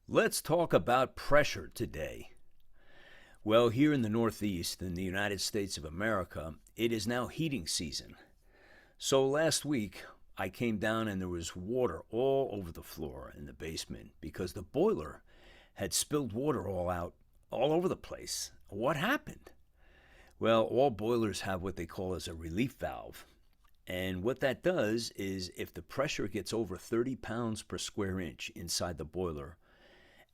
Let's talk about pressure today. Well, here in the Northeast, in the United States of America, it is now heating season. So last week, I came down and there was water all over the floor in the basement because the boiler had spilled water all out all over the place. What happened? Well, all boilers have what they call as a relief valve. And what that does is if the pressure gets over 30 pounds per square inch inside the boiler,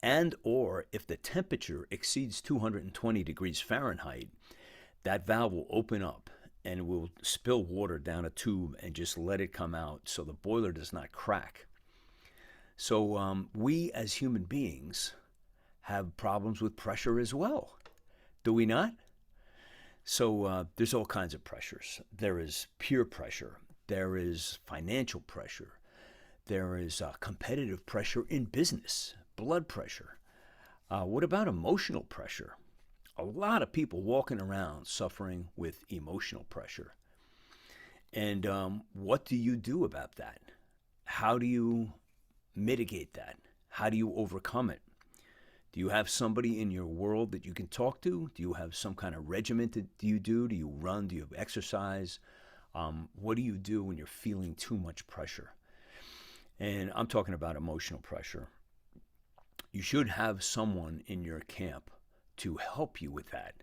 and or if the temperature exceeds 220 degrees Fahrenheit, that valve will open up and will spill water down a tube and just let it come out so the boiler does not crack. So we as human beings have problems with pressure as well. Do we not? So there's all kinds of pressures. There is peer pressure. There is financial pressure. There is competitive pressure in business, blood pressure. What about emotional pressure? A lot of people walking around suffering with emotional pressure. And what do you do about that? How do you mitigate that? How do you overcome it? Do you have somebody in your world that you can talk to? Do you have some kind of regimen that you do? Do you run? Do you exercise? What do you do when you're feeling too much pressure? And I'm talking about emotional pressure. You should have someone in your camp to help you with that.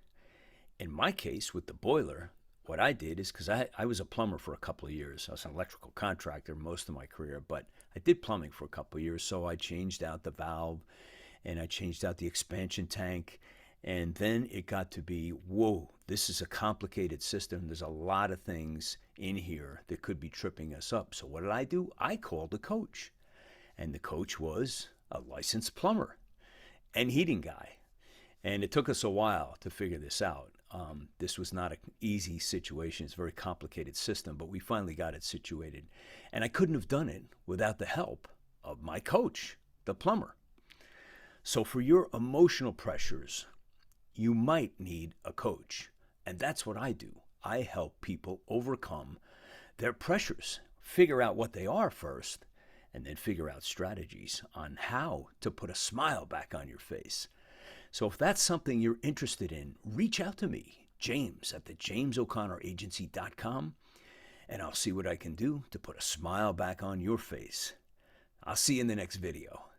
In my case, with the boiler, what I did is because I was a plumber for a couple of years. I was an electrical contractor most of my career, but I did plumbing for a couple of years. So I changed out the valve and I changed out the expansion tank. And then it got to be, whoa, this is a complicated system. There's a lot of things in here that could be tripping us up. So what did I do? I called a coach. And the coach was a licensed plumber and heating guy. And it took us a while to figure this out. This was not an easy situation. It's a very complicated system, but we finally got it situated. And I couldn't have done it without the help of my coach, the plumber. So for your emotional pressures, you might need a coach. And that's what I do. I help people overcome their pressures, figure out what they are first, and then figure out strategies on how to put a smile back on your face. So if that's something you're interested in, reach out to me, James at thejamesoconnораgency.com, and I'll see what I can do to put a smile back on your face. I'll see you in the next video.